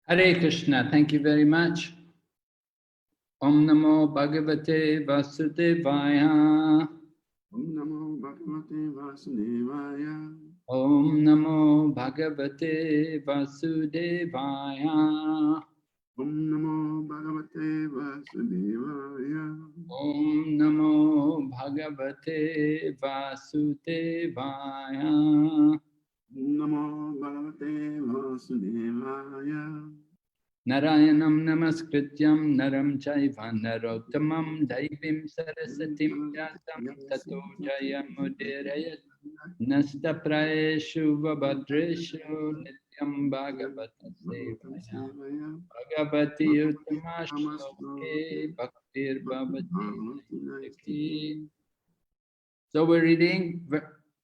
Hare Krishna, thank you very much. Om Namo Bhagavate Vasudevaya. Om Namo Bhagavate Vasudevaya. Om Namo Bhagavate Vasudevaya. Om Namo Bhagavate Vasudevaya. Om Namo Bhagavate Vasudevaya. Namo Bhagavate Vasudevaya. Narayanam namaskrityam naram chaiva narottamam daivim sarasatim jatam tato jayamudirayat nastapraeshu vabhadreshu nityam bhagavata sevaya bhagavati uttamashloke bhaktir bhavati. So we're reading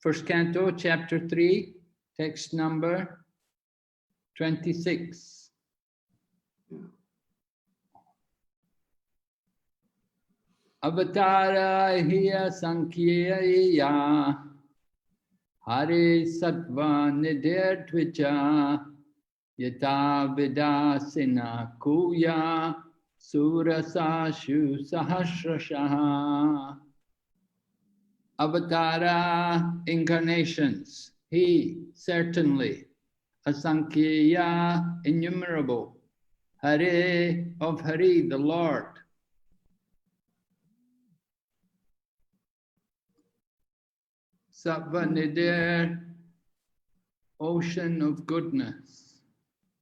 first canto, chapter 3, text number 26. Avatara hiya sankhyeya Hare sattva nidir tvicha Yata vidasina kuya Surasashu sahasrashaha. Avatara, incarnations. He, certainly. Asankhyeya, innumerable. Hare, of Hare, the Lord. Sattva nidir, ocean of goodness.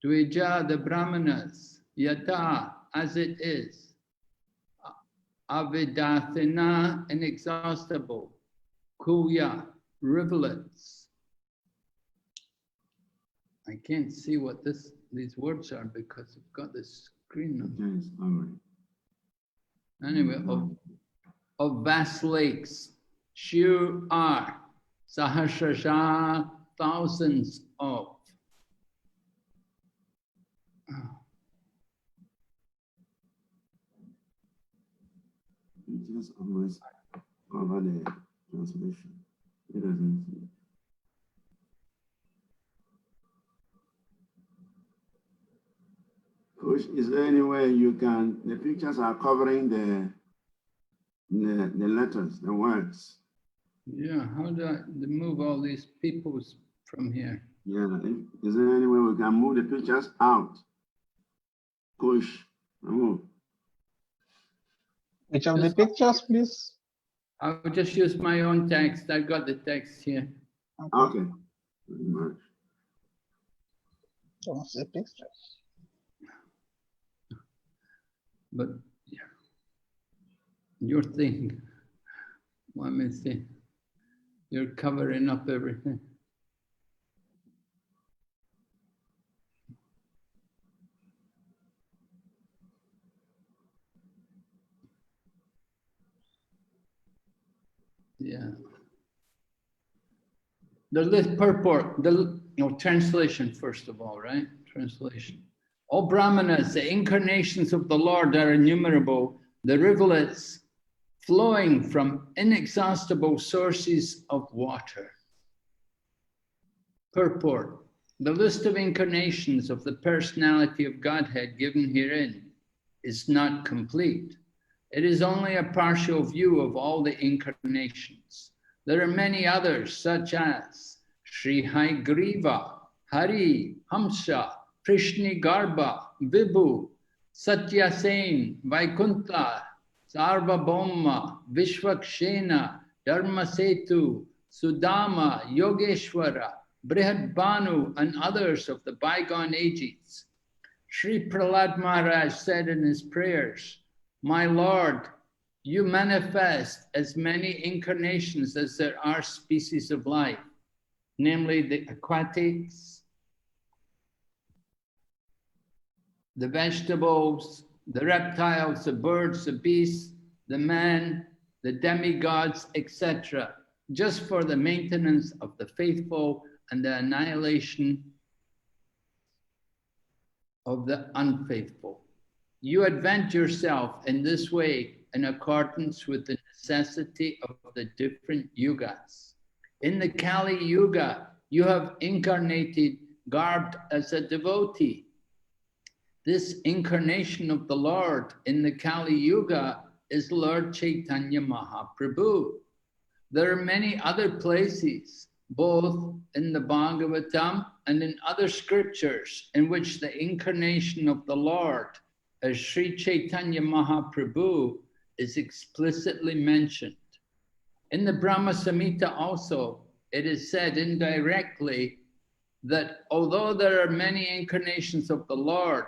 Dvija, the Brahmanas. Yata, as it is. Avidathina, inexhaustible. Kuya, rivulets. I can't see what these words are because I've got this screen on. Yes, all right. Anyway, of vast lakes. Shu are. Sahasrasha, thousands of. It is always over the translation. It doesn't see. Kush, is there any way you can, the pictures are covering the letters, the words. Yeah, how do I move all these peoples from here? Yeah, is there any way we can move the pictures out? Kush, move. Which of the pictures, please? I'll just use my own text. I've got the text here. Okay. Very much. Don't see pictures. But yeah, your thing. Let me see. You're covering up everything. Yeah. The purport, translation first of all, right? Translation. All Brahmanas, the incarnations of the Lord are innumerable, the rivulets flowing from inexhaustible sources of water. Purport. The list of incarnations of the personality of Godhead given herein is not complete. It is only a partial view of all the incarnations. There are many others, such as Sri Haigriva, Hari, Hamsa, Prishni Garbha, Vibhu, Satyasen, Vaikuntha, Sarvabhauma, Vishwakshena, Dharmasetu, Sudama, Yogeshwara, Brihadbanu, and others of the bygone ages. Sri Prahlad Maharaj said in his prayers, "My Lord, you manifest as many incarnations as there are species of life, namely the aquatics, the vegetables, the reptiles, the birds, the beasts, the man, the demigods, etc., just for the maintenance of the faithful and the annihilation of the unfaithful. You advent yourself in this way in accordance with the necessity of the different yugas. In the Kali Yuga, you have incarnated garbed as a devotee. This incarnation of the Lord in the Kali Yuga is Lord Chaitanya Mahaprabhu. There are many other places, both in the Bhagavatam and in other scriptures, in which the incarnation of the Lord as Sri Chaitanya Mahaprabhu is explicitly mentioned. In the Brahma Samhita also, it is said indirectly that although there are many incarnations of the Lord,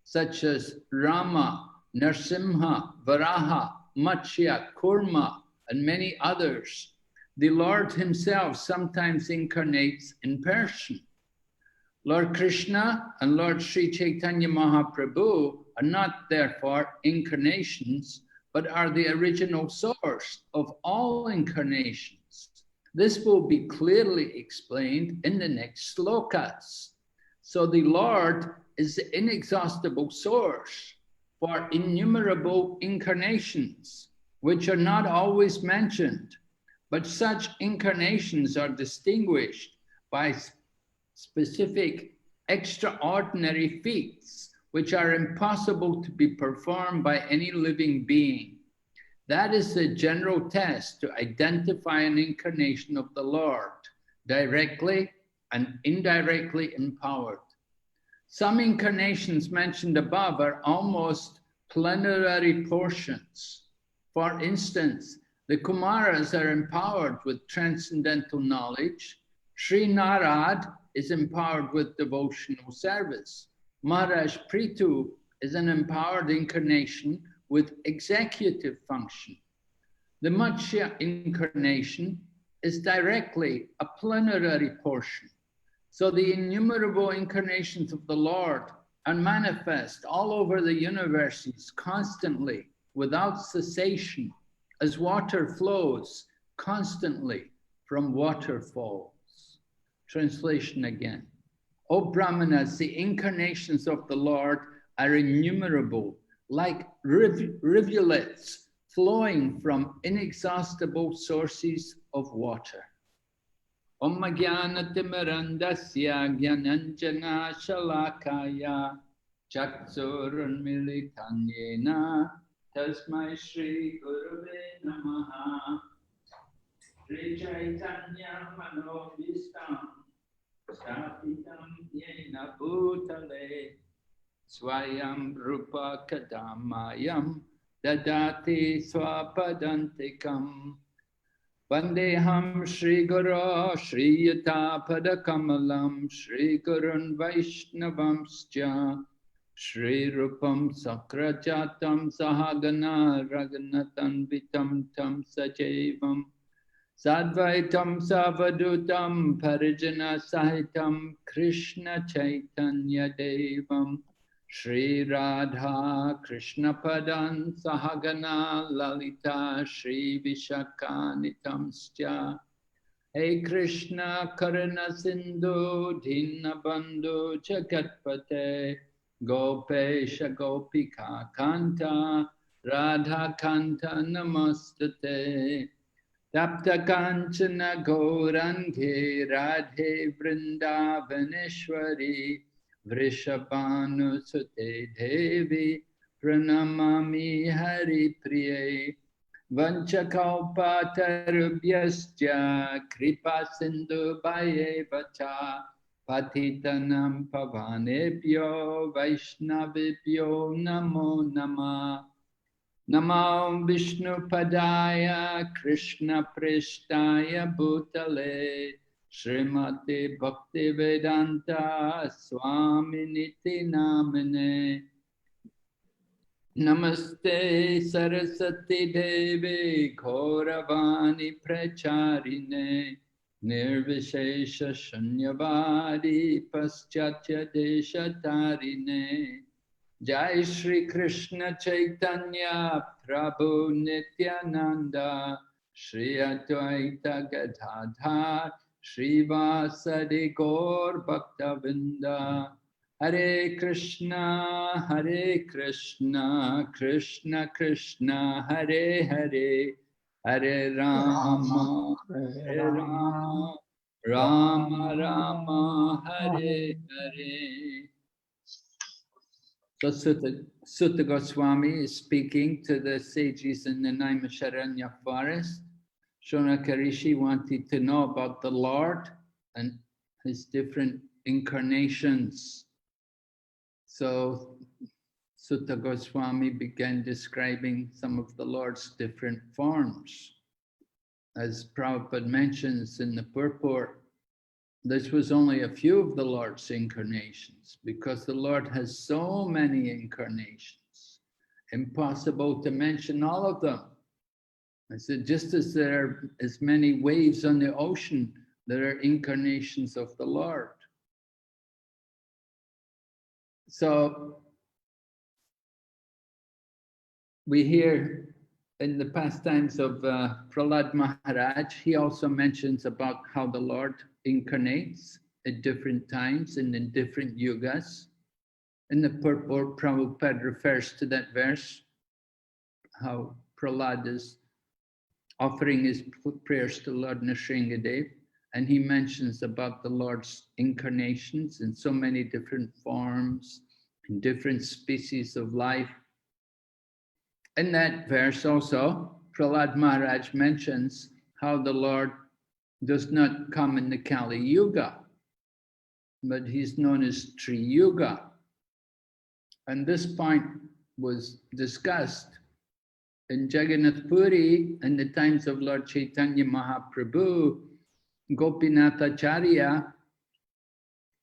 such as Rama, Narasimha, Varaha, Matsya, Kurma, and many others, the Lord himself sometimes incarnates in person. Lord Krishna and Lord Sri Chaitanya Mahaprabhu are not therefore incarnations, but are the original source of all incarnations. This will be clearly explained in the next slokas. So the Lord is the inexhaustible source for innumerable incarnations, which are not always mentioned, but such incarnations are distinguished by specific extraordinary feats, which are impossible to be performed by any living being. That is the general test to identify an incarnation of the Lord, directly and indirectly empowered. Some incarnations mentioned above are almost plenary portions. For instance, the Kumaras are empowered with transcendental knowledge. Sri Narad is empowered with devotional service. Maharaj Prithu is an empowered incarnation with executive function. The Matsya incarnation is directly a plenary portion. So the innumerable incarnations of the Lord are manifest all over the universes constantly, without cessation, as water flows constantly from waterfalls. Translation again. O Brahmanas, the incarnations of the Lord are innumerable, like rivulets flowing from inexhaustible sources of water. Om Jnana Timirandasya Jnananjana Shalakaya Chaksurunmilitan Yena Tasmai Shri Gurave Namaha. Shri Chaitanya Manobhistam Sthapitam Yena Bhutale Swayam Rupa Kadamayam Dadati Swapadantikam Vandeham Shri Guru Shri Yata Padakamalam Shri Gurun Vaishnavamscha Shri Rupam Sakrajatam Sahagana Raghunathan Vitam Tam Sajevam Sadvaitam Savadutam Parijana Sahitam Krishna Chaitanya Devam Shri Radha Krishna Padan Sahagana Lalita Shri Vishakanitamscha Hey Krishna Karuna Sindhu Dinabandhu Jagatpate Gopesha Gopika Kanta Radha Kanta Namastate Tapta Kanchana Gaurangi Radhe Vrindavaneshwari Vrishabhanu Sute Devi Pranamami Hari Priye Vanchakalpatarubhyascha Kripa Sindhu Bhayevacha Patitanam Pavanebhyo Vaishnavibhyo Namo Namah Namo Vishnu Padaya Krishna Prishtaya Bhutale Srimati Bhaktivedanta Swami Niti Namane Namaste Saraswati Devi Gauravani Pracharine Nirvishesha Shunyavadi Paschatya Deshatarine Jai Shri Krishna Chaitanya Prabhu Nityananda Shri Advaita Gadadhar Shri Vasadi Gaur Bhaktavinda Hare Krishna Krishna Krishna Hare Hare Hare Rama Hare Rama Rama Rama Hare Hare So Sutta Goswami is speaking to the sages in the Naimisharanya forest. Shonaka Rishi wanted to know about the Lord and his different incarnations. So Sutta Goswami began describing some of the Lord's different forms. As Prabhupada mentions in the purport, this was only a few of the Lord's incarnations, because the Lord has so many incarnations. Impossible to mention all of them. I said, just as there are as many waves on the ocean, there are incarnations of the Lord. So we hear in the pastimes of Prahlad Maharaj, he also mentions about how the Lord incarnates at different times and in different yugas. In the purport, Prabhupada refers to that verse, how Prahlad is offering his prayers to Lord Nrsingadev, and he mentions about the Lord's incarnations in so many different forms, in different species of life. In that verse also, Prahlad Maharaj mentions how the Lord does not come in the Kali Yuga, but he's known as Tri Yuga. And this point was discussed in Jagannath Puri in the times of Lord Chaitanya Mahaprabhu. Gopinath Acharya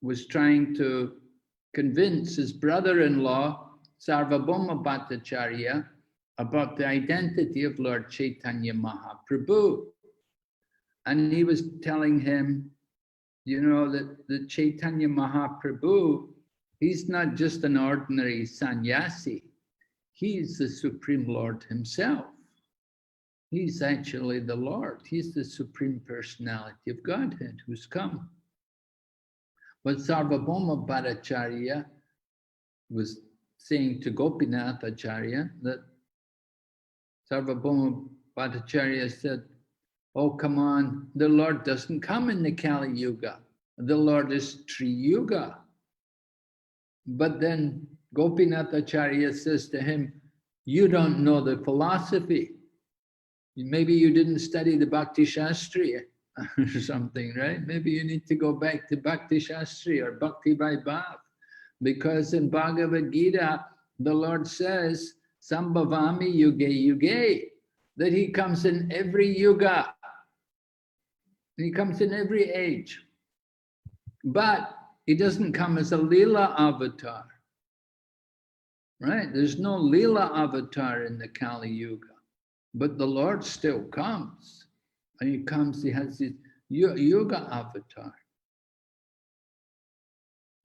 was trying to convince his brother-in-law, Sarvabhauma Bhattacharya, about the identity of Lord Chaitanya Mahaprabhu. And he was telling him, you know, that the Chaitanya Mahaprabhu, he's not just an ordinary sannyasi. He's the Supreme Lord himself. He's actually the Lord. He's the Supreme Personality of Godhead who's come. But Sarvabhauma Bhattacharya was saying to Gopinath Acharya that Sarvabhauma Bhattacharya said, oh, come on, the Lord doesn't come in the Kali Yuga. The Lord is Tri Yuga. But then Gopinath Acharya says to him, you don't know the philosophy. Maybe you didn't study the Bhakti Shastri or something, right? Maybe you need to go back to Bhakti Shastri or Bhakti Vaibhav. Because in Bhagavad Gita, the Lord says, Sambhavami Yuge Yuge, that he comes in every yuga. He comes in every age. But he doesn't come as a Leela avatar. Right? There's no Leela avatar in the Kali Yuga. But the Lord still comes. And he comes, he has his Yuga avatar.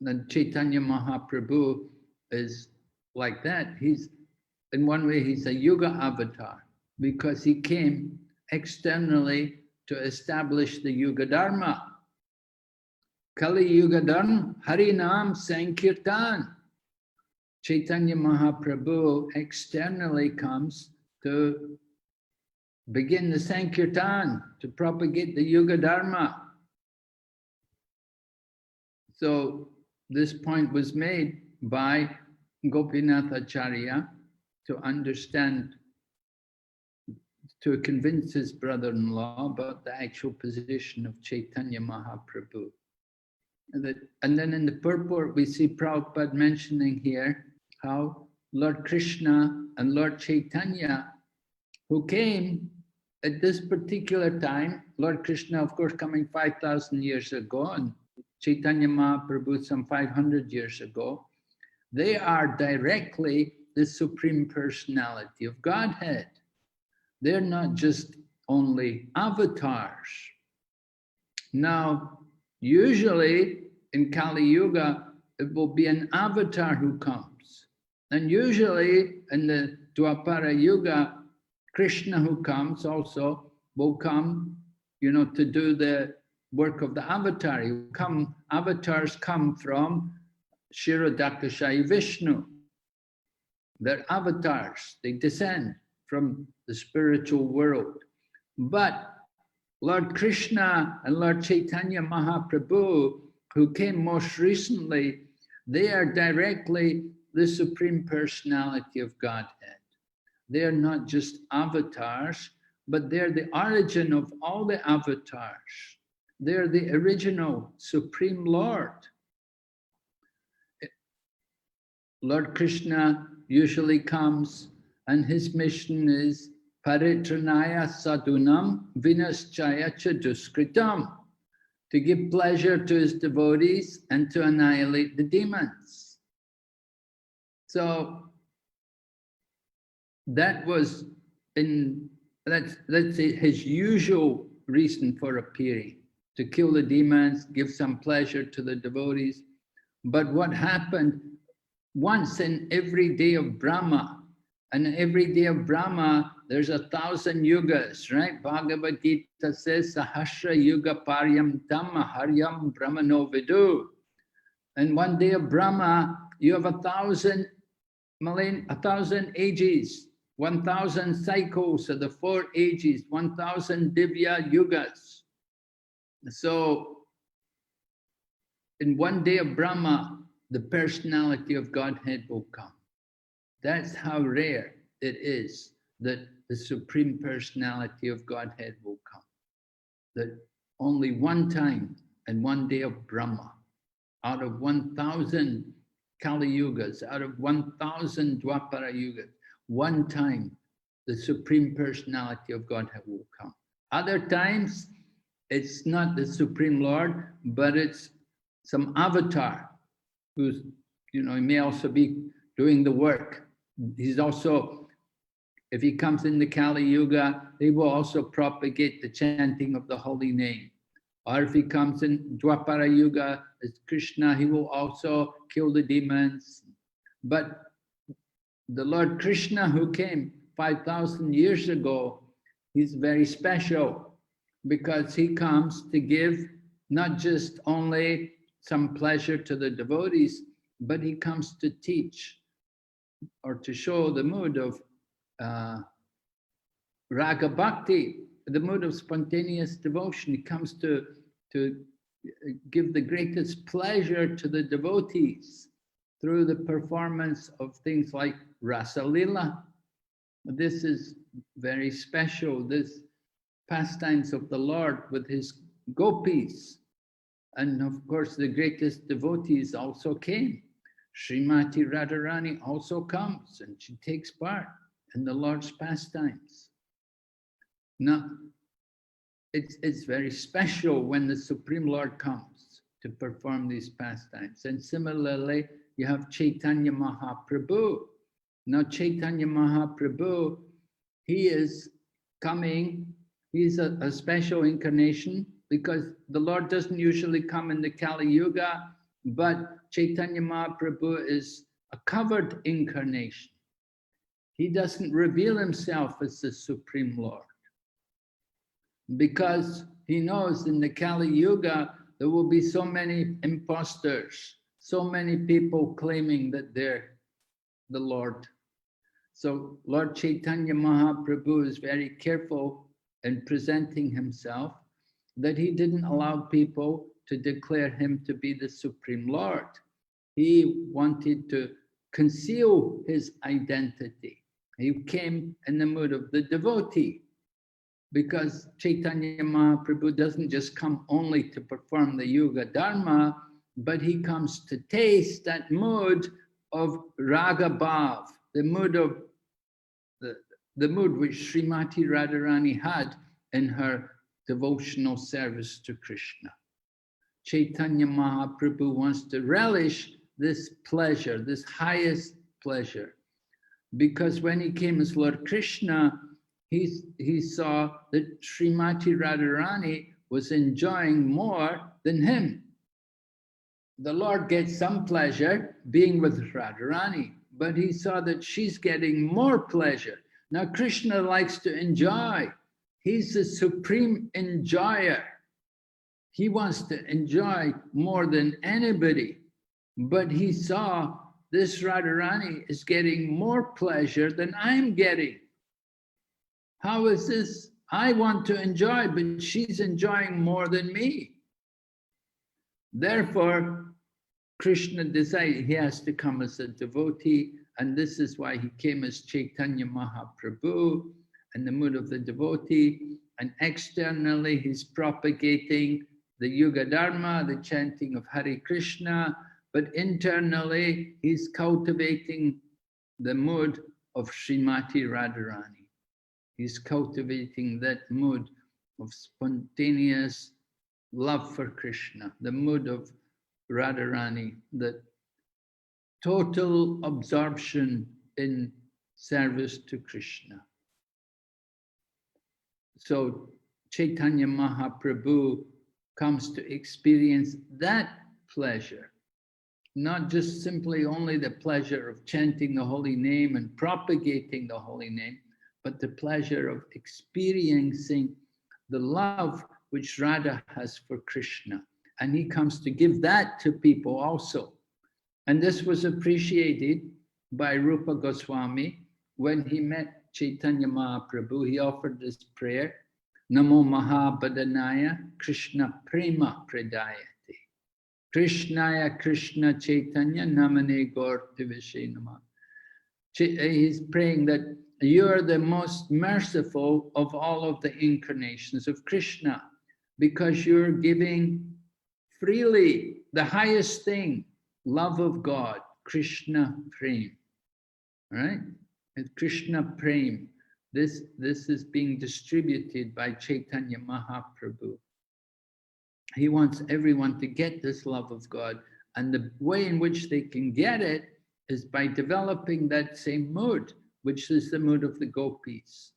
And Chaitanya Mahaprabhu is like that. He's, in one way, he's a Yuga avatar because he came externally to establish the Yuga Dharma. Kali Yuga Dharma, Harinam Sankirtan. Chaitanya Mahaprabhu externally comes to begin the Sankirtan, to propagate the Yuga Dharma. So this point was made by Gopinath Acharya to understand, to convince his brother-in-law about the actual position of Chaitanya Mahaprabhu. And then in the purport, we see Prabhupada mentioning here how Lord Krishna and Lord Chaitanya, who came at this particular time, Lord Krishna, of course, coming 5,000 years ago, and Chaitanya Mahaprabhu some 500 years ago, they are directly the Supreme Personality of Godhead. They're not just only avatars. Now, usually in Kali Yuga, it will be an avatar who comes. And usually in the Dwapara Yuga, Krishna who comes also will come, to do the work of the avatar. Avatars come from Kshirodakashayi Vishnu. They're avatars, they descend from the spiritual world. But Lord Krishna and Lord Chaitanya Mahaprabhu, who came most recently, they are directly the Supreme Personality of Godhead. They are not just avatars, but they're the origin of all the avatars. They're the original Supreme Lord. Lord Krishna usually comes and his mission is paritranaya sadhunam vinaschaya cha duskritam, to give pleasure to his devotees and to annihilate the demons. So that was let's say his usual reason for appearing, to kill the demons, give some pleasure to the devotees. But what happened once in every day of Brahma, and every day of Brahma, there's 1,000 yugas, right? Bhagavad Gita says, Sahasra yuga paryam dhamma haryam brahmano vidu. And one day of Brahma, you have 1,000 ages, 1,000 cycles of the 4 ages, 1,000 divya yugas. So, in one day of Brahma, the personality of Godhead will come. That's how rare it is that the Supreme Personality of Godhead will come. That only one time and one day of Brahma, out of 1,000 Kali Yugas, out of 1,000 Dwapara Yugas, one time the Supreme Personality of Godhead will come. Other times, it's not the Supreme Lord, but it's some avatar who's, he may also be doing the work. He's also, if he comes in the Kali Yuga, he will also propagate the chanting of the holy name. Or if he comes in Dwapara Yuga as Krishna, he will also kill the demons. But the Lord Krishna who came 5,000 years ago, he's very special because he comes to give not just only some pleasure to the devotees, but he comes to teach or to show the mood of raga bhakti, the mood of spontaneous devotion. He comes to give the greatest pleasure to the devotees through the performance of things like Rasa Lila. This is very special, this pastimes of the Lord with his gopis. And of course, the greatest devotees also came. Srimati Radharani also comes and she takes part in the Lord's pastimes. Now, it's very special when the Supreme Lord comes to perform these pastimes. And similarly, you have Chaitanya Mahaprabhu. Now, Chaitanya Mahaprabhu, he is coming, he's a special incarnation because the Lord doesn't usually come in the Kali Yuga, but Chaitanya Mahaprabhu is a covered incarnation. He doesn't reveal himself as the Supreme Lord because he knows in the Kali Yuga there will be so many imposters, so many people claiming that they're the Lord. So Lord Chaitanya Mahaprabhu is very careful in presenting himself, that he didn't allow people to declare him to be the Supreme Lord. He wanted to conceal his identity. He came in the mood of the devotee, because Chaitanya Mahaprabhu doesn't just come only to perform the Yuga Dharma, but he comes to taste that mood of Raga Bhav, the mood of the mood which Srimati Radharani had in her devotional service to Krishna. Chaitanya Mahaprabhu wants to relish this pleasure, this highest pleasure, because when he came as Lord Krishna, he saw that Srimati Radharani was enjoying more than him. The Lord gets some pleasure being with Radharani, but he saw that she's getting more pleasure. Now Krishna likes to enjoy. He's the supreme enjoyer. He wants to enjoy more than anybody, but he saw this Radharani is getting more pleasure than I'm getting. How is this? I want to enjoy, but she's enjoying more than me. Therefore, Krishna decided he has to come as a devotee, and this is why he came as Chaitanya Mahaprabhu in the mood of the devotee, and externally he's propagating the Yuga Dharma, the chanting of Hare Krishna, but internally he's cultivating the mood of Srimati Radharani. He's cultivating that mood of spontaneous love for Krishna, the mood of Radharani, the total absorption in service to Krishna. So Chaitanya Mahaprabhu comes to experience that pleasure, not just simply only the pleasure of chanting the holy name and propagating the holy name, but the pleasure of experiencing the love which Radha has for Krishna. And he comes to give that to people also. And this was appreciated by Rupa Goswami when he met Chaitanya Mahaprabhu. He offered this prayer, Namo Mahabhadanaya Krishna Prema Pradayate. Krishnaya Krishna Chaitanya Namane Gaurtivashe Namah. He's praying that you are the most merciful of all of the incarnations of Krishna, because you're giving freely the highest thing, love of God, Krishna Prem. Right? And Krishna Prem. This is being distributed by Chaitanya Mahaprabhu. He wants everyone to get this love of God, and the way in which they can get it is by developing that same mood, which is the mood of the gopis.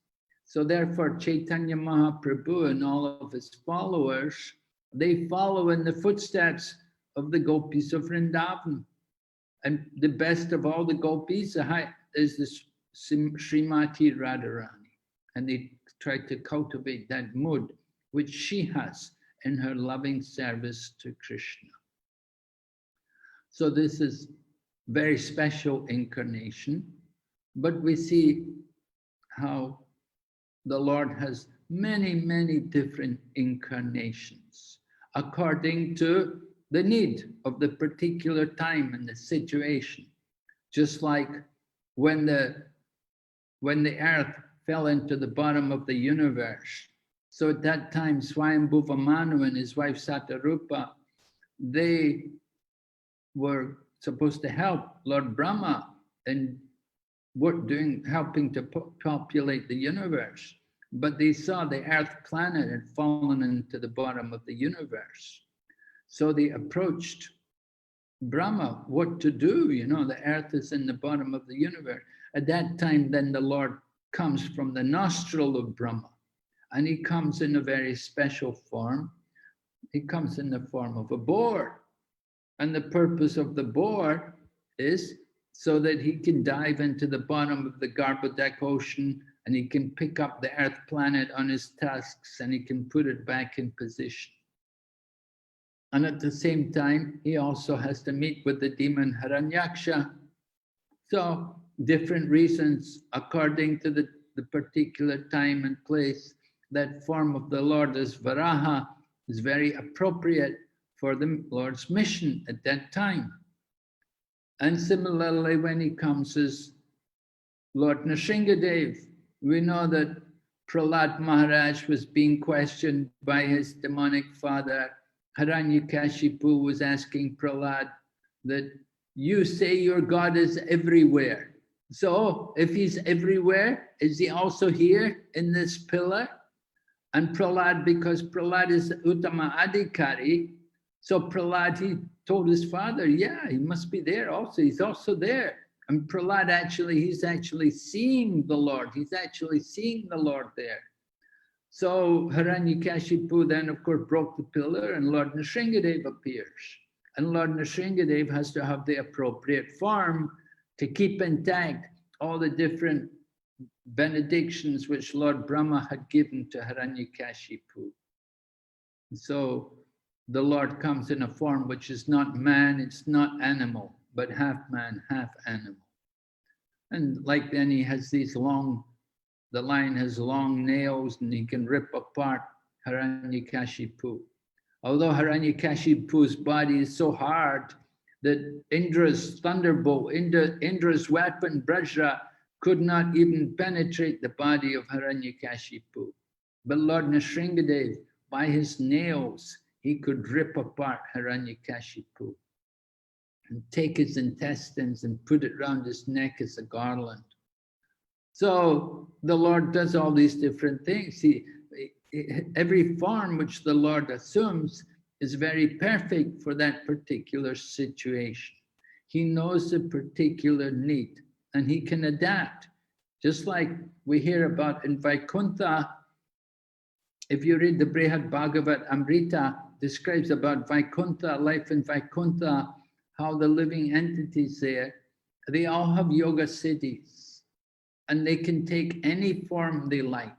So therefore, Chaitanya Mahaprabhu and all of his followers, they follow in the footsteps of the gopis of Vrindavan. And the best of all the gopis is this Srimati Radharani. And they try to cultivate that mood which she has in her loving service to Krishna. So this is very special incarnation, but we see how the Lord has many, many different incarnations according to the need of the particular time and the situation. Just like when the earth fell into the bottom of the universe. So at that time, Swayambhuva Manu and his wife Satarupa, they were supposed to help Lord Brahma in helping to populate the universe. But they saw the earth planet had fallen into the bottom of the universe. So they approached Brahma, what to do? You know, the earth is in the bottom of the universe. At that time, then the Lord comes from the nostril of Brahma, and he comes in a very special form. He comes in the form of a boar. And the purpose of the boar is so that he can dive into the bottom of the Garbhodak ocean, and he can pick up the earth planet on his tusks, and he can put it back in position. And at the same time, he also has to meet with the demon Hiranyaksha. So different reasons according to the particular time and place. That form of the Lord as Varaha is very appropriate for the Lord's mission at that time. And similarly, when he comes as Lord Nrsingadev, we know that Prahlad Maharaj was being questioned by his demonic father. Hiranyakashipu was asking Prahlad that you say your God is everywhere. So if he's everywhere, is he also here in this pillar? And Prahlad, because Prahlad is Uttama Adhikari, so Prahlad, he told his father, yeah, he must be there also. He's also there. And Prahlad he's actually seeing the Lord. He's actually seeing the Lord there. So Hiranyakashipu then, of course, broke the pillar, and Lord Nrsingadev appears. And Lord Nrsingadev has to have the appropriate form to keep intact all the different benedictions which Lord Brahma had given to Hiranyakashipu. So the Lord comes in a form which is not man, it's not animal, but half man, half animal. And like then he has these the lion has long nails and he can rip apart Hiranyakashipu. Although Hiranyakashipu's body is so hard that Indra's thunderbolt, Indra's weapon, Brajra, could not even penetrate the body of Hiranyakashipu. But Lord Nrsingadev, by his nails, he could rip apart Hiranyakashipu and take his intestines and put it round his neck as a garland. So the Lord does all these different things. Every form which the Lord assumes is very perfect for that particular situation. He knows the particular need and he can adapt. Just like we hear about in Vaikuntha, if you read the Brihad Bhagavat Amrita, describes about Vaikuntha, life in Vaikuntha, how the living entities there, they all have yoga siddhis and they can take any form they like.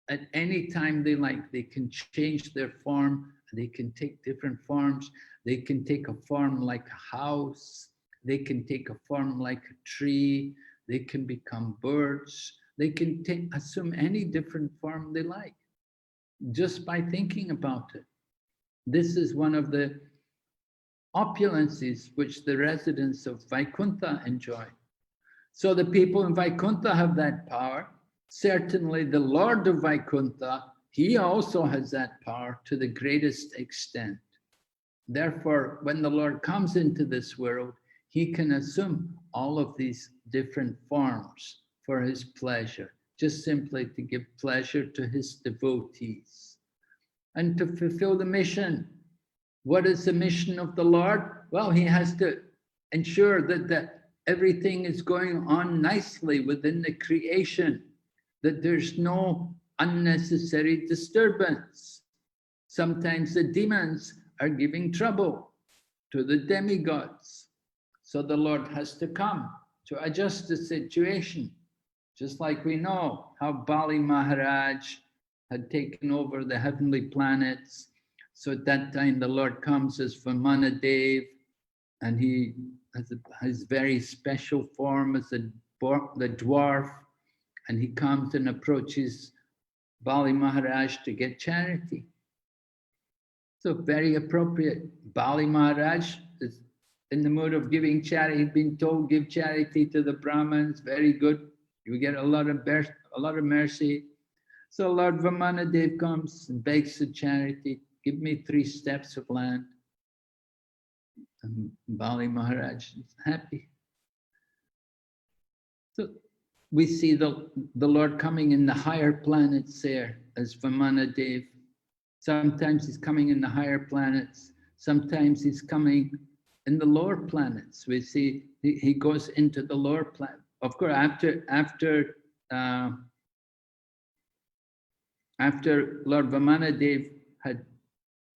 At any time they like, they can change their form, they can take different forms, they can take a form like a house, they can take a form like a tree, they can become birds, they can assume any different form they like, just by thinking about it. This is one of the opulences which the residents of Vaikuntha enjoy. So the people in Vaikuntha have that power. Certainly the Lord of Vaikuntha, he also has that power to the greatest extent. Therefore, when the Lord comes into this world, he can assume all of these different forms for his pleasure, just simply to give pleasure to his devotees and to fulfill the mission. What is the mission of the Lord? Well, he has to ensure that everything is going on nicely within the creation, that there's no unnecessary disturbance. Sometimes the demons are giving trouble to the demigods. So the Lord has to come to adjust the situation. Just like we know how Bali Maharaj had taken over the heavenly planets. So at that time the Lord comes as Vamanadev, and he has his very special form as the dwarf, and he comes and approaches Bali Maharaj to get charity. So very appropriate. Bali Maharaj is in the mood of giving charity. He's been told, give charity to the Brahmins, very good. You get a lot of mercy. So Lord Vamanadev comes and begs the charity, give me 3 steps of land. And Bali Maharaj is happy. So we see the Lord coming in the higher planets there as Vamanadev. Sometimes he's coming in the higher planets. Sometimes he's coming in the lower planets. We see he goes into the lower planet. Of course, after Lord Vamanadev had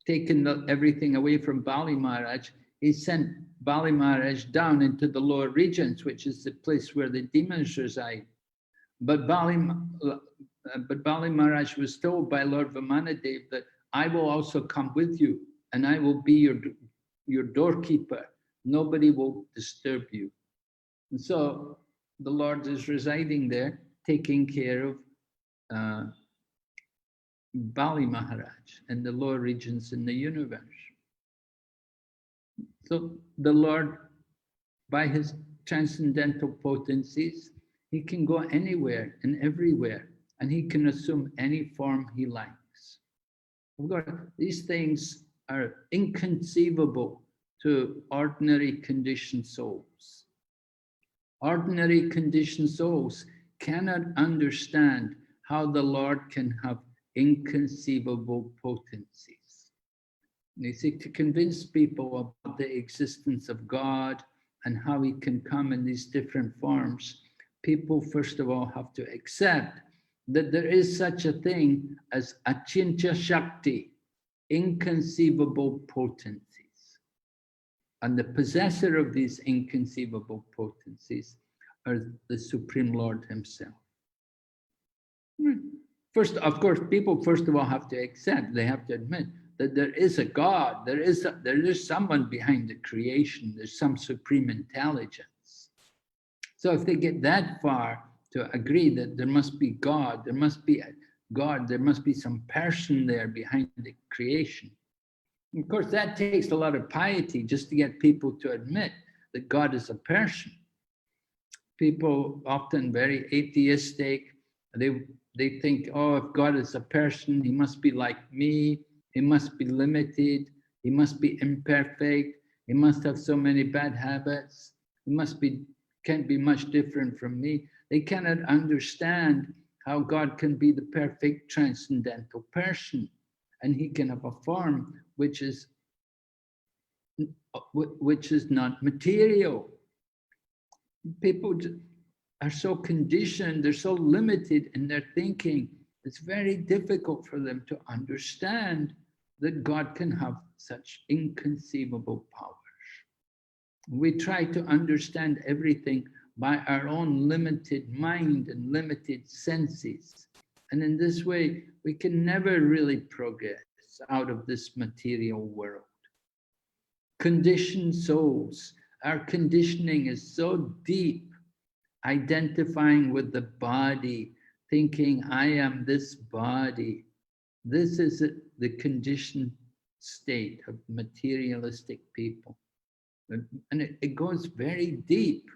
taken everything away from Bali Maharaj, he sent Bali Maharaj down into the lower regions, which is the place where the demons reside. But Bali Maharaj was told by Lord Vamanadev that I will also come with you and I will be your doorkeeper. Nobody will disturb you. And so the Lord is residing there, taking care of Bali Maharaj and the lower regions in the universe. So the Lord, by his transcendental potencies, he can go anywhere and everywhere, and he can assume any form he likes. Of course, these things are inconceivable to ordinary conditioned souls. Ordinary conditioned souls cannot understand how the Lord can have inconceivable potencies. You see, to convince people about the existence of God and how he can come in these different forms, people first of all have to accept that there is such a thing as Achintya Shakti, inconceivable potencies. And the possessor of these inconceivable potencies are the Supreme Lord himself. First, of course, people first of all have to accept, they have to admit that there is a God, there is someone behind the creation, there's some supreme intelligence. So if they get that far to agree that there must be God, there must be a God, there must be some person there behind the creation, Of course, that takes a lot of piety just to get people to admit that God is a person. People often very atheistic, they think, oh, if God is a person, he must be like me, he must be limited, he must be imperfect, he must have so many bad habits, can't be much different from me. They cannot understand how God can be the perfect transcendental person, and he can have a form which is not material. People are so conditioned, they're so limited in their thinking, it's very difficult for them to understand that God can have such inconceivable powers. We try to understand everything by our own limited mind and limited senses. And in this way, we can never really progress out of this material world. Conditioned souls, our conditioning is so deep, identifying with the body, thinking, I am this body. This is the conditioned state of materialistic people. And it goes very deep.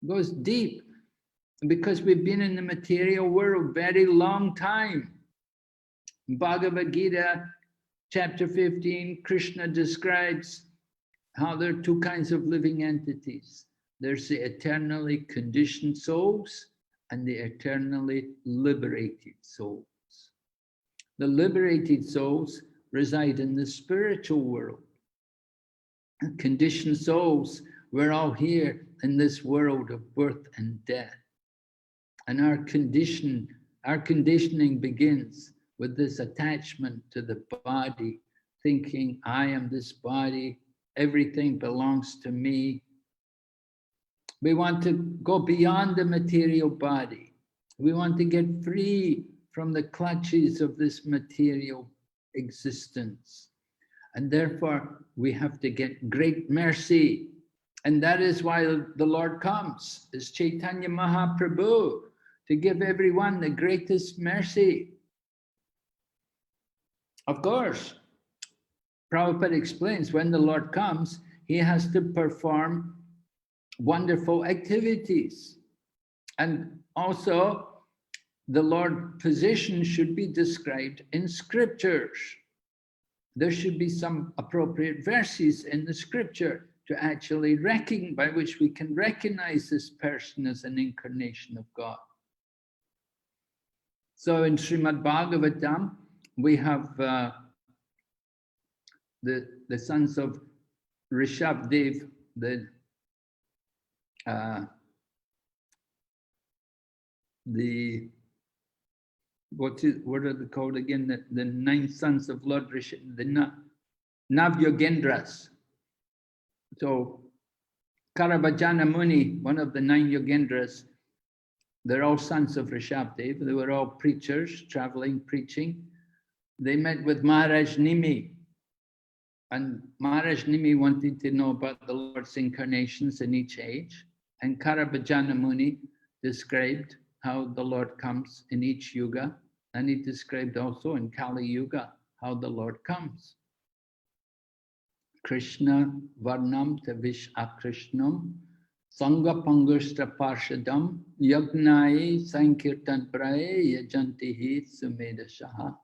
It goes deep because we've been in the material world very long time. In Bhagavad Gita, chapter 15, Krishna describes how there are two kinds of living entities. There's the eternally conditioned souls and the eternally liberated souls. The liberated souls reside in the spiritual world. Conditioned souls, we're all here in this world of birth and death. And our conditioning begins with this attachment to the body, thinking, I am this body, everything belongs to me. We want to go beyond the material body. We want to get free from the clutches of this material existence. And therefore, we have to get great mercy. And that is why the Lord comes, as Chaitanya Mahaprabhu, to give everyone the greatest mercy. Of course, Prabhupada explains when the Lord comes, he has to perform wonderful activities. And also, the Lord's position should be described in scriptures. There should be some appropriate verses in the scripture to actually by which we can recognize this person as an incarnation of God. So in Srimad Bhagavatam, we have the sons of Rishabdev, what are they called again? The 9 sons of Lord Rishabdev, the Nav-yogendras. So Karavajana Muni, one of the 9 yogendras, they're all sons of Rishabdev. They were all preachers, traveling, preaching. They met with Maharaj Nimi. And Maharaj Nimi wanted to know about the Lord's incarnations in each age. And Karavajana Muni described how the Lord comes in each yuga. And he described also in Kali Yuga how the Lord comes. Krishna Varnam Tavish Akrishnam Sangha Pangustra Parshadam Yagnai Sankirtan Prae Yajantihi Sumedashaha.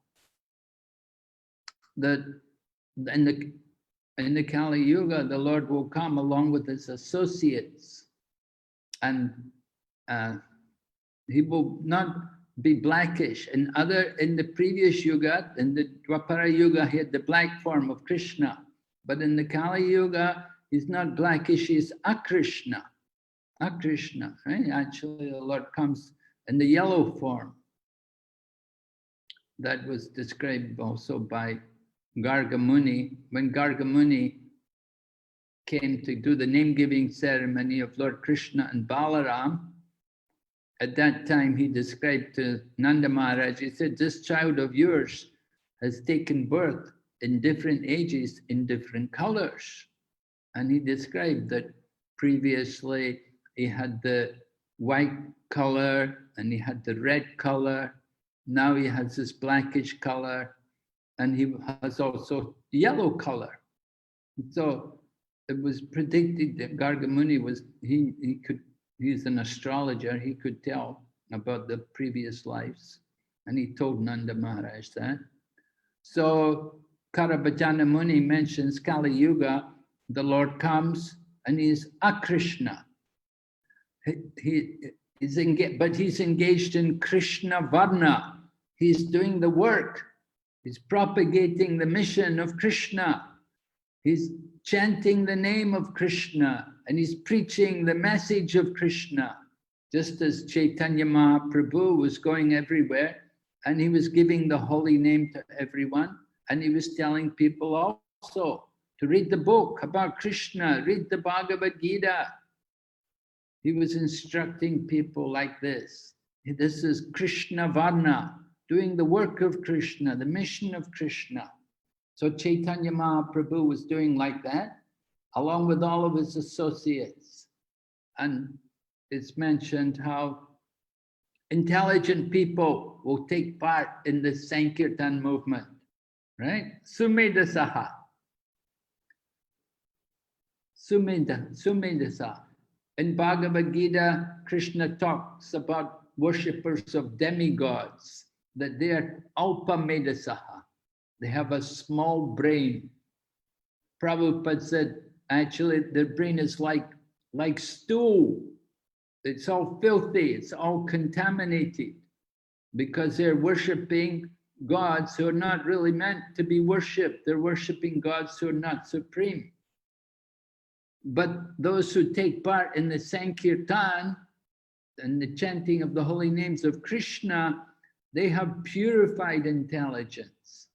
That in the Kali Yuga, the Lord will come along with his associates, and he will not be blackish. In the previous Yuga, in the Dwapara Yuga, he had the black form of Krishna. But in the Kali Yuga, he's not blackish, he's Akrishna. Akrishna, right? Actually, the Lord comes in the yellow form. That was described also by Garga Muni. When Garga Muni came to do the name-giving ceremony of Lord Krishna and Balaram, at that time he described to Nanda Maharaj, he said, this child of yours has taken birth in different ages, in different colors. And he described that previously he had the white color and he had the red color. Now he has this blackish color. And he has also, yellow color. So it was predicted that Garga Muni was, he's an astrologer, he could tell about the previous lives. And he told Nanda Maharaj that. So Karabhajana Muni mentions Kali Yuga, the Lord comes and he is Akrishna. He's engaged in Krishna Varna. He's doing the work. He's propagating the mission of Krishna. He's chanting the name of Krishna and he's preaching the message of Krishna. Just as Chaitanya Mahaprabhu was going everywhere and he was giving the holy name to everyone, and he was telling people also to read the book about Krishna, read the Bhagavad Gita. He was instructing people like this. This is Krishna Varna, doing the work of Krishna, the mission of Krishna. So Chaitanya Mahaprabhu was doing like that, along with all of his associates. And it's mentioned how intelligent people will take part in the Sankirtan movement, right? Sumedasa. Sumedasa. In Bhagavad Gita, Krishna talks about worshippers of demigods, that they are alpamedasaha. They have a small brain. Prabhupada said, actually, their brain is like stool. It's all filthy, it's all contaminated, because they're worshipping gods who are not really meant to be worshipped. They're worshipping gods who are not supreme. But those who take part in the Sankirtan and the chanting of the holy names of Krishna, they have purified intelligence.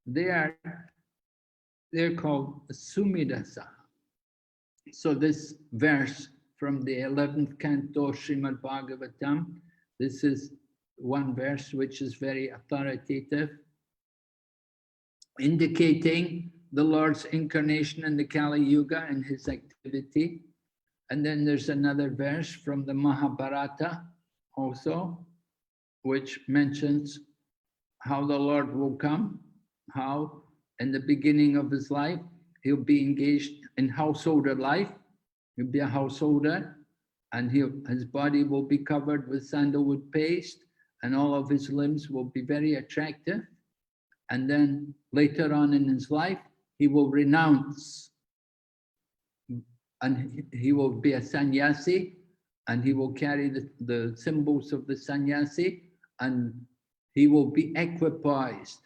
They're called Sumedasa. So this verse from the 11th canto Srimad Bhagavatam, this is one verse which is very authoritative, indicating the Lord's incarnation in the Kali Yuga and his activity. And then there's another verse from the Mahabharata also, which mentions how the Lord will come, how in the beginning of his life, he'll be engaged in householder life. He'll be a householder, and his body will be covered with sandalwood paste, and all of his limbs will be very attractive. And then later on in his life, he will renounce, and he will be a sannyasi, and he will carry the symbols of the sannyasi, and he will be equipoised.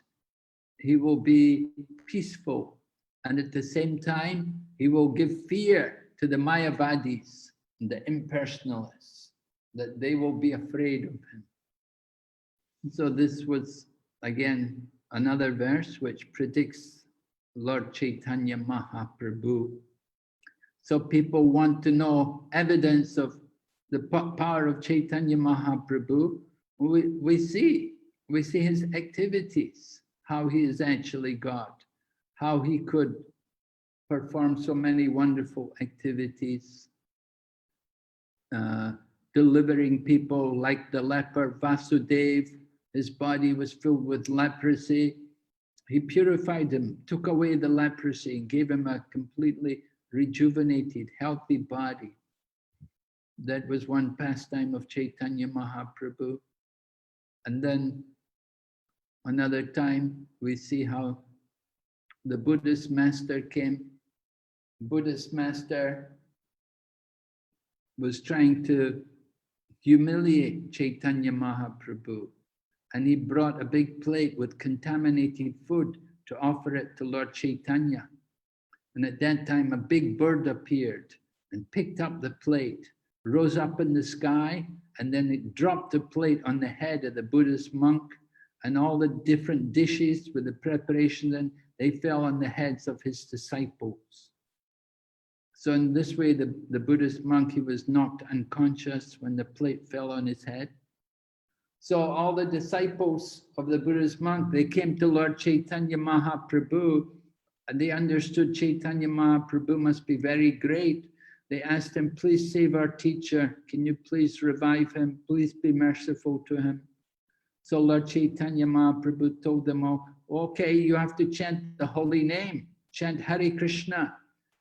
He will be peaceful, and at the same time, he will give fear to the Mayavadis, the impersonalists, that they will be afraid of him. So this was, again, another verse which predicts Lord Chaitanya Mahaprabhu. So people want to know evidence of the power of Chaitanya Mahaprabhu. We see his activities, how he is actually God, how he could perform so many wonderful activities, delivering people like the leper Vasudeva. His body was filled with leprosy. He purified him, took away the leprosy, and gave him a completely rejuvenated, healthy body. That was one pastime of Chaitanya Mahaprabhu. And then another time, we see how the Buddhist master came. Buddhist master was trying to humiliate Chaitanya Mahaprabhu, and he brought a big plate with contaminated food to offer it to Lord Chaitanya. And at that time, a big bird appeared and picked up the plate, rose up in the sky, and then it dropped the plate on the head of the Buddhist monk, and all the different dishes with the preparations, and they fell on the heads of his disciples. So in this way, the Buddhist monk, he was knocked unconscious when the plate fell on his head. So all the disciples of the Buddhist monk, they came to Lord Chaitanya Mahaprabhu, and they understood Chaitanya Mahaprabhu must be very great. They asked him, please save our teacher. Can you please revive him? Please be merciful to him. So Lord Chaitanya Mahaprabhu told them all, okay, you have to chant the holy name, chant Hare Krishna.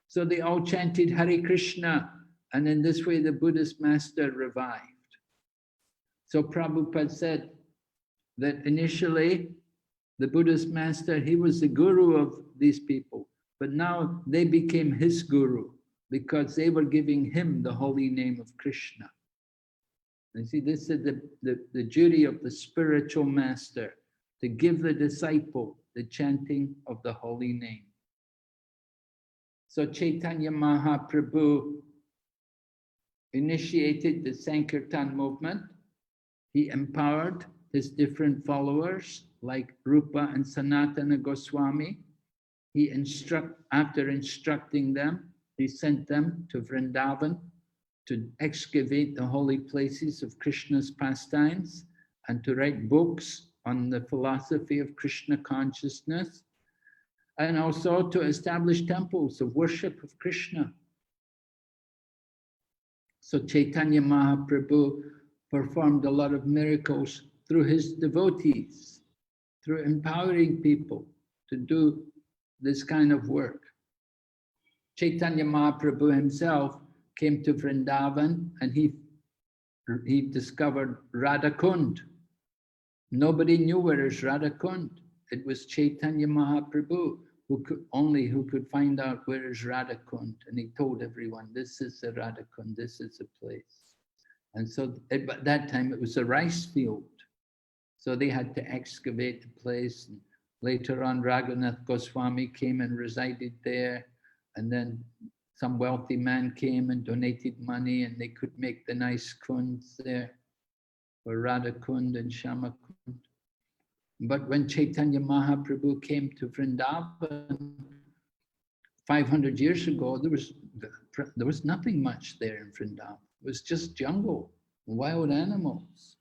So they all chanted Hare Krishna, and in this way the Buddhist master revived. So Prabhupada said that initially the Buddhist master, he was the guru of these people, but now they became his guru because they were giving him the holy name of Krishna. And see, this is the duty of the spiritual master, to give the disciple the chanting of the holy name. So Chaitanya Mahaprabhu initiated the Sankirtan movement. He empowered his different followers like Rupa and Sanatana Goswami. After instructing them, he sent them to Vrindavan to excavate the holy places of Krishna's pastimes and to write books on the philosophy of Krishna consciousness, and also to establish temples of worship of Krishna. So Chaitanya Mahaprabhu performed a lot of miracles through his devotees, through empowering people to do this kind of work. Chaitanya Mahaprabhu himself came to Vrindavan and he discovered Radha Kund. Nobody knew where is Radha Kund. It was Chaitanya Mahaprabhu who could find out where is Radha Kund. And he told everyone, this is the Radha Kund, this is the place. And so at that time it was a rice field. So they had to excavate the place. And later on, Raghunath Goswami came and resided there. And then some wealthy man came and donated money, and they could make the nice kunds there for Radha Kund and Shama Kund. But when Chaitanya Mahaprabhu came to Vrindavan 500 years ago, there was nothing much there in Vrindavan. It was just jungle, wild animals.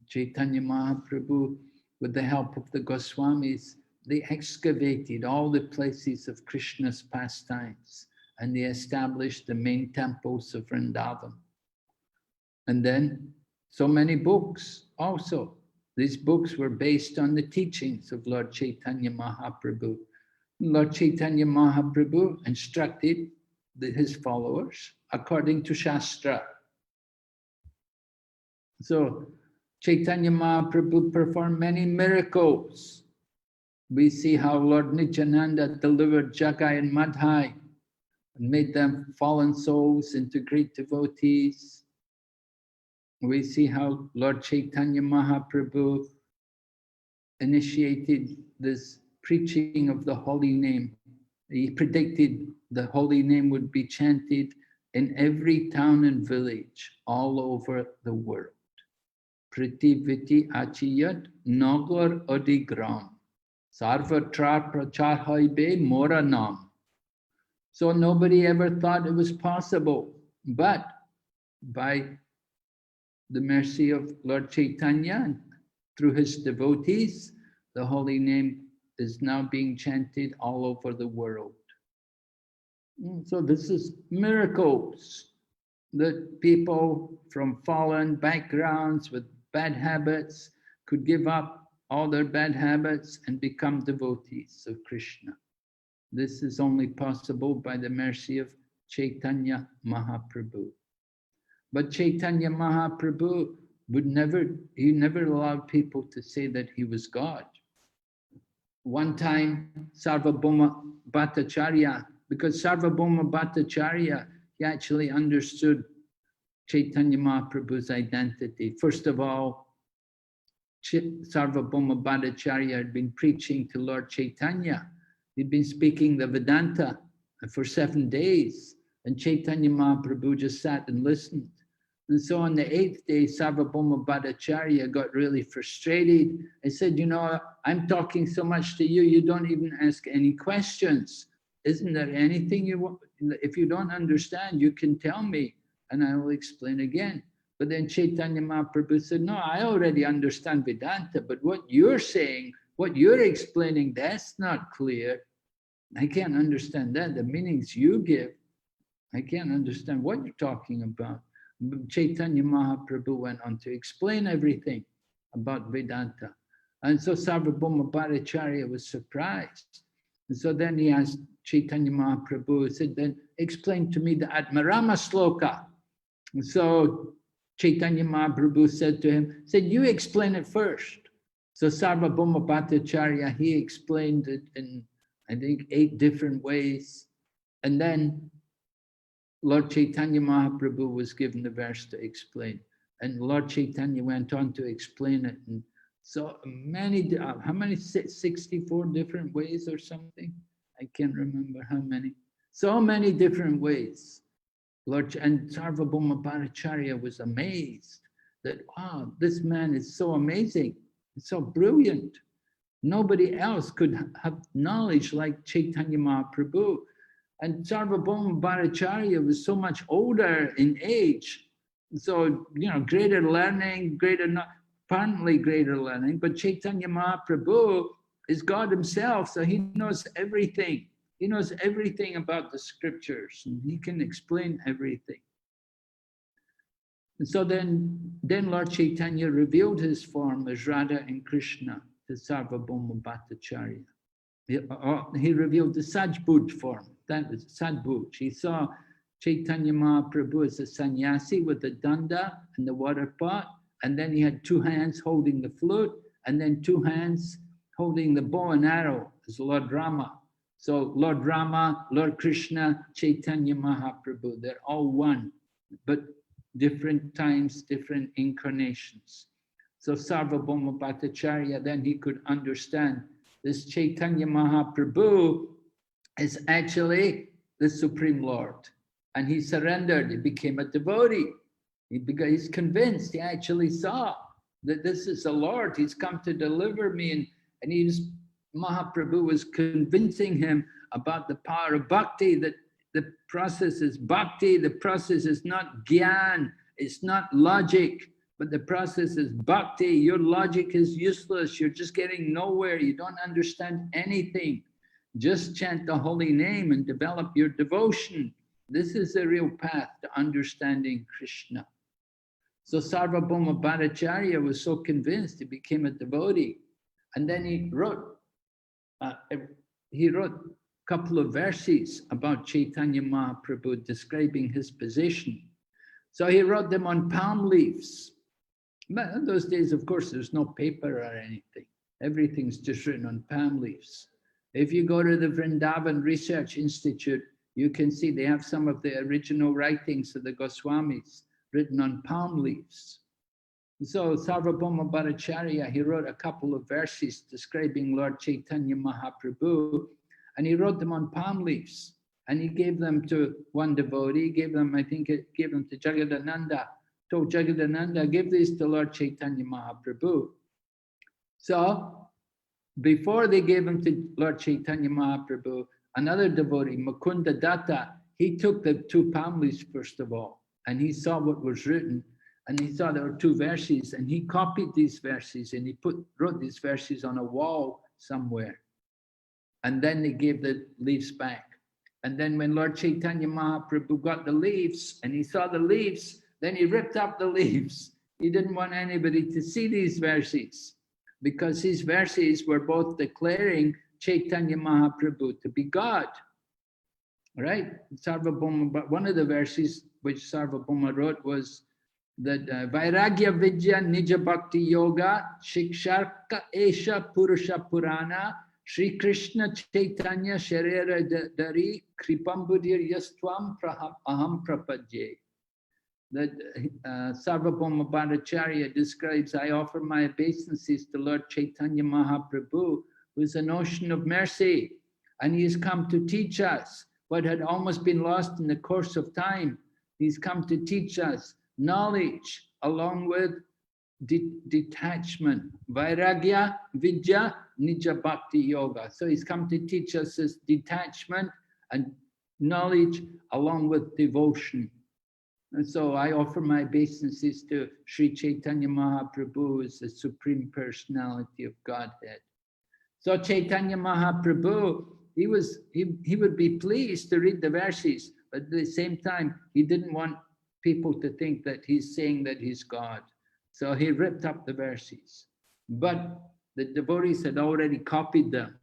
Chaitanya Mahaprabhu, with the help of the Goswamis, they excavated all the places of Krishna's pastimes and they established the main temples of Vrindavan. And then so many books also. These books were based on the teachings of Lord Chaitanya Mahaprabhu. Lord Chaitanya Mahaprabhu instructed his followers according to Shastra. So Chaitanya Mahaprabhu performed many miracles. We see how Lord Nityananda delivered Jagai and Madhai and made them fallen souls into great devotees. We see how Lord Chaitanya Mahaprabhu initiated this preaching of the holy name. He predicted the holy name would be chanted in every town and village all over the world. Pritiviti achiyat nagar adigram. Sarvatra prachar hoibe moranam. So nobody ever thought it was possible, but by the mercy of Lord Chaitanya, through his devotees, the holy name is now being chanted all over the world. So this is miracles that people from fallen backgrounds with bad habits could give up all their bad habits and become devotees of Krishna. This is only possible by the mercy of Chaitanya Mahaprabhu. But Chaitanya Mahaprabhu he never allowed people to say that he was God. One time, Sarvabhauma Bhattacharya, because Sarvabhauma Bhattacharya, he actually understood Chaitanya Mahaprabhu's identity. First of all, Sarvabhauma Bhattacharya had been preaching to Lord Chaitanya. He'd been speaking the Vedanta for 7 days, and Chaitanya Mahaprabhu just sat and listened. And so on the 8th day, Sarvabhauma Bhattacharya got really frustrated. I said, you know, I'm talking so much to you, you don't even ask any questions. Isn't there anything you want? If you don't understand, you can tell me and I will explain again. But then Chaitanya Mahaprabhu said, no, I already understand Vedanta, but what you're saying, what you're explaining, that's not clear. I can't understand that. The meanings you give, I can't understand what you're talking about. Chaitanya Mahaprabhu went on to explain everything. about Vedanta. And so Sarvabhauma Bhattacharya was surprised. And so then he asked Chaitanya Mahaprabhu, he said, then explain to me the Atmarama Sloka. And so Chaitanya Mahaprabhu said to him, said, you explain it first. So Sarvabhauma Bhattacharya, he explained it in, I think, 8 different ways. And then Lord Chaitanya Mahaprabhu was given the verse to explain. And Lord Chaitanya went on to explain it. And so many, how many, 64 different ways or something? I can't remember how many. So many different ways. And Sarvabhauma Bhattacharya was amazed that, wow, this man is so amazing, so brilliant. Nobody else could have knowledge like Chaitanya Mahaprabhu. And Sarvabhauma Bhattacharya was so much older in age. So, you know, greater learning, apparently greater learning, but Chaitanya Mahaprabhu is God himself, so he knows everything. He knows everything about the scriptures, and he can explain everything. And so then Lord Chaitanya revealed his form as Radha and Krishna to Sarvabhauma Bhattacharya. He revealed the Sajbhuj form, that was Sadbhuj. He saw Chaitanya Mahaprabhu as a sannyasi with the danda and the water pot, and then he had 2 hands holding the flute, and then 2 hands holding the bow and arrow as Lord Rama. So Lord Rama, Lord Krishna, Chaitanya Mahaprabhu, they're all one, but different times, different incarnations. So Sarvabhauma Bhattacharya, then he could understand this Chaitanya Mahaprabhu is actually the Supreme Lord. And he surrendered, he became a devotee. He's convinced, he actually saw that this is the Lord, he's come to deliver me. And Mahaprabhu was convincing him about the power of bhakti, that the process is bhakti, the process is not gyan, it's not logic, but the process is bhakti. Your logic is useless, you're just getting nowhere, you don't understand anything. Just chant the holy name and develop your devotion. This is the real path to understanding Krishna. So Sarvabhauma Bhattacharya was so convinced, he became a devotee. And then he wrote a couple of verses about Chaitanya Mahaprabhu describing his position. So he wrote them on palm leaves. But in those days, of course, there's no paper or anything. Everything's just written on palm leaves. If you go to the Vrindavan Research Institute, you can see they have some of the original writings of the Goswamis written on palm leaves. So Sarvabhauma Bhattacharya, he wrote a couple of verses describing Lord Chaitanya Mahaprabhu, and he wrote them on palm leaves. And he gave them to one devotee, gave them to Jagadananda, told Jagadananda, give these to Lord Chaitanya Mahaprabhu. So before they gave them to Lord Chaitanya Mahaprabhu, another devotee, Mukunda Datta, he took the 2 palm leaves first of all, and he saw what was written, and he saw there were 2 verses, and he copied these verses, and he wrote these verses on a wall somewhere. And then they gave the leaves back. And then when Lord Chaitanya Mahaprabhu got the leaves, and he saw the leaves, then he ripped up the leaves. He didn't want anybody to see these verses, because these verses were both declaring Chaitanya Mahaprabhu to be God. Right? Sarvabhauma, one of the verses which Sarvabhauma wrote was that Vairagya Vidya Nija Bhakti Yoga Shiksharka Esha Purusha Purana Shri Krishna Chaitanya Sharira Dari Kripambudir Yastvam Aham Prapadye. That Sarvabhauma Bhattacharya describes, I offer my obeisances to Lord Chaitanya Mahaprabhu, who is an ocean of mercy, and he has come to teach us what had almost been lost in the course of time. He's come to teach us knowledge along with detachment. Vairagya, Vidya, Nija Bhakti Yoga. So he's come to teach us this detachment and knowledge along with devotion. And so I offer my obeisances to Sri Chaitanya Mahaprabhu as the Supreme Personality of Godhead. So Chaitanya Mahaprabhu, he would be pleased to read the verses, but at the same time, he didn't want people to think that he's saying that he's God. So he ripped up the verses. But the devotees had already copied them.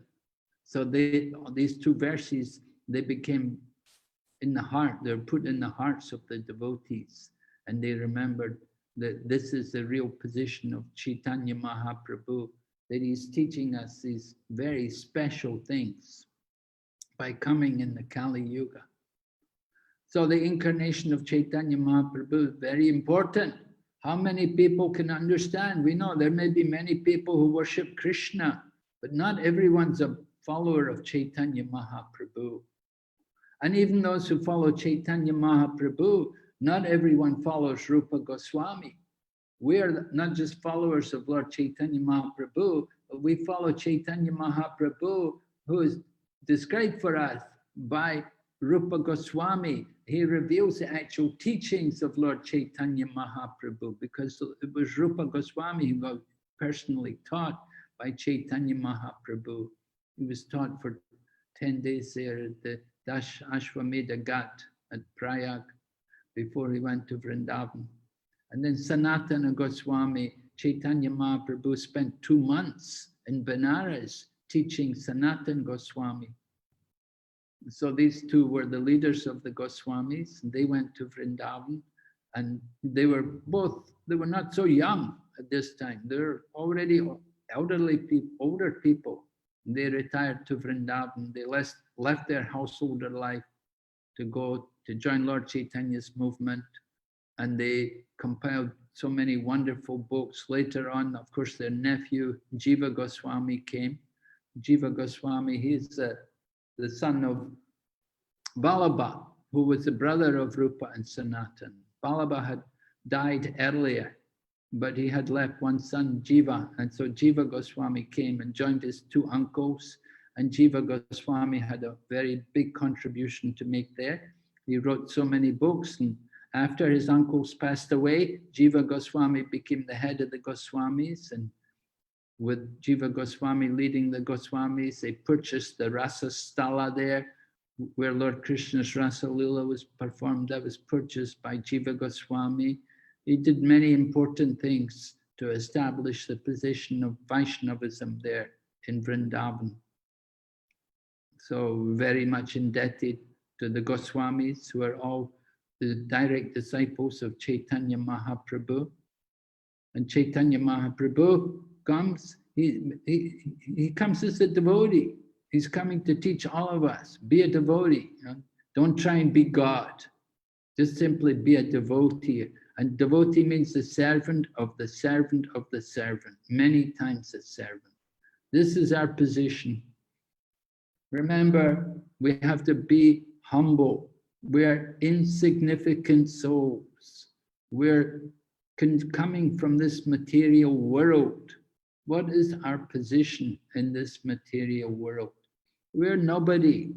So these two verses, they became in the heart, they're put in the hearts of the devotees. And they remembered that this is the real position of Chaitanya Mahaprabhu, that he's teaching us these very special things by coming in the Kali Yuga. So the incarnation of Chaitanya Mahaprabhu is very important. How many people can understand? We know there may be many people who worship Krishna, but not everyone's a follower of Chaitanya Mahaprabhu. And even those who follow Chaitanya Mahaprabhu, not everyone follows Rupa Goswami. We are not just followers of Lord Chaitanya Mahaprabhu, but we follow Chaitanya Mahaprabhu, who is described for us by Rupa Goswami. He reveals the actual teachings of Lord Chaitanya Mahaprabhu, because it was Rupa Goswami who got personally taught by Chaitanya Mahaprabhu. He was taught for 10 days there at the Ashwamedha Ghat at Prayag before he went to Vrindavan. And then Sanatana Goswami, Chaitanya Mahaprabhu spent 2 months in Benares teaching Sanatana Goswami. So these two were the leaders of the Goswamis. They went to Vrindavan, and they were not so young at this time. They're already elderly people, older people. They retired to Vrindavan. They left their householder life to go to join Lord Chaitanya's movement. And they compiled so many wonderful books. Later on, of course, their nephew, Jiva Goswami, came. Jiva Goswami, he's the son of Vallabha, who was the brother of Rupa and Sanatan. Vallabha had died earlier, but he had left one son, Jiva. And so Jiva Goswami came and joined his 2 uncles. And Jiva Goswami had a very big contribution to make there. He wrote so many books, and after his uncles passed away, Jiva Goswami became the head of the Goswamis, and with Jiva Goswami leading the Goswamis, they purchased the Rasa Stala there, where Lord Krishna's Rasa Lila was performed. That was purchased by Jiva Goswami. He did many important things to establish the position of Vaishnavism there in Vrindavan. So very much indebted to the Goswamis, who are all the direct disciples of Chaitanya Mahaprabhu. And Chaitanya Mahaprabhu comes, he comes as a devotee. He's coming to teach all of us, be a devotee. You know? Don't try and be God. Just simply be a devotee. And devotee means the servant of the servant of the servant, many times a servant. This is our position. Remember, we have to be humble. We're insignificant souls. We're coming from this material world. What is our position in this material world? We're nobody.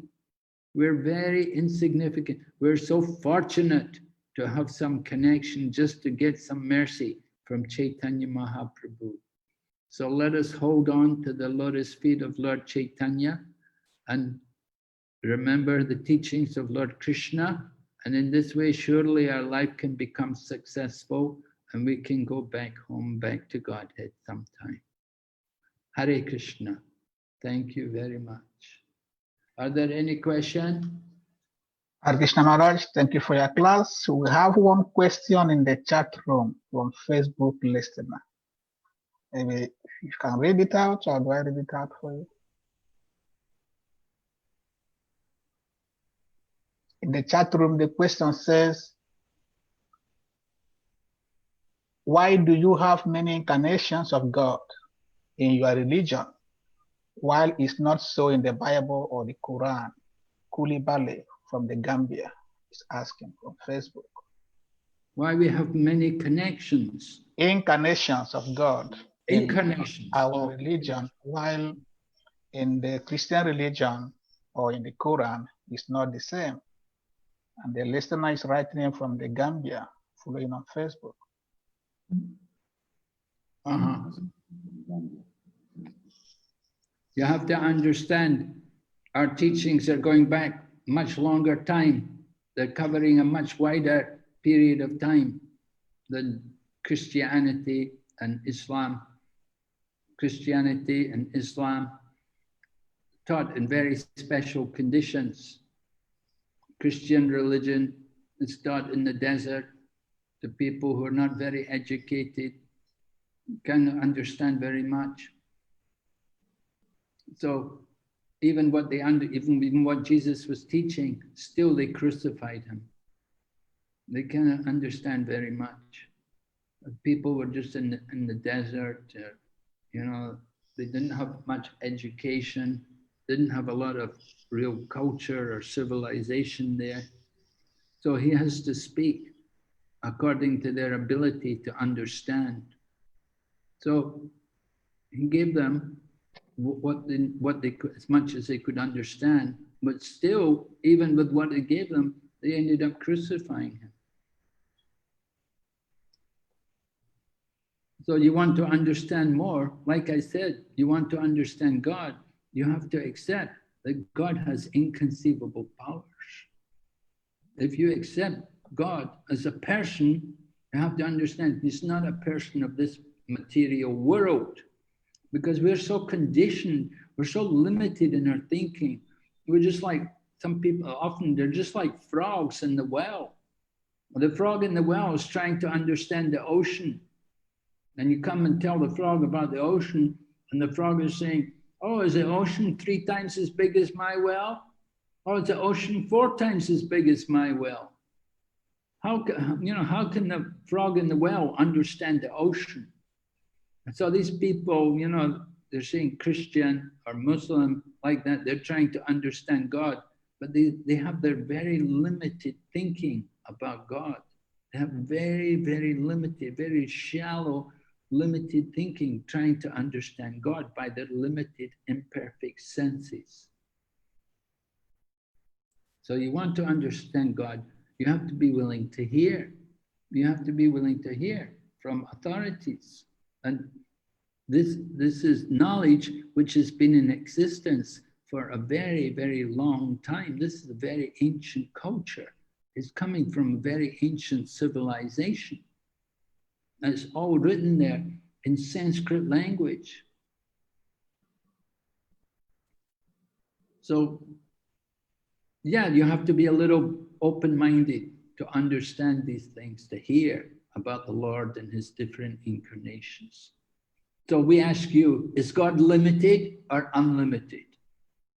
We're very insignificant. We're so fortunate to have some connection just to get some mercy from Chaitanya Mahaprabhu. So let us hold on to the lotus feet of Lord Chaitanya and remember the teachings of Lord Krishna, and in this way surely our life can become successful and we can go back home, back to Godhead sometime. Hare Krishna. Thank you very much. Are there any questions? Hare Krishna Maharaj, thank you for your class. We have one question in the chat room from Facebook listener. Maybe you can read it out, or do I read it out for you? In the chat room, the question says, why do you have many incarnations of God in your religion, while it's not so in the Bible or the Quran? Kulibale from the Gambia is asking from Facebook. Why we have many connections? Incarnations of God Incarnations. in our religion, while in the Christian religion or in the Quran, it's not the same. And the listener is writing in from the Gambia, following on Facebook. You have to understand, our teachings are going back much longer time. They're covering a much wider period of time. The Christianity and Islam. Christianity and Islam taught in very special conditions. Christian religion is taught in the desert to people who are not very educated, cannot understand very much. So even what even what Jesus was teaching, still they crucified him. They cannot understand very much. People were just in the desert, you know, they didn't have much education, didn't have a lot of real culture or civilization there. So he has to speak according to their ability to understand. So he gave them what they could, as much as they could understand, but still, even with what he gave them, they ended up crucifying him. So you want to understand more, like I said, you want to understand God, you have to accept that God has inconceivable powers. If you accept God as a person, you have to understand he's not a person of this material world, because we're so conditioned, we're so limited in our thinking. We're just like, some people, often they're just like frogs in the well. The frog in the well is trying to understand the ocean. And you come and tell the frog about the ocean, and the frog is saying, oh, is the ocean 3 times as big as my well? Oh, is the ocean 4 times as big as my well? How can the frog in the well understand the ocean? And so these people, you know, they're saying Christian or Muslim like that, they're trying to understand God, but they have their very limited thinking about God. They have very, very limited, very shallow, limited thinking, trying to understand God by their limited, imperfect senses. So you want to understand God, you have to be willing to hear. You have to be willing to hear from authorities. And this is knowledge which has been in existence for a very, very long time. This is a very ancient culture. It's coming from a very ancient civilization. And it's all written there in Sanskrit language. So, yeah, you have to be a little open-minded to understand these things, to hear about the Lord and his different incarnations. So we ask you, is God limited or unlimited?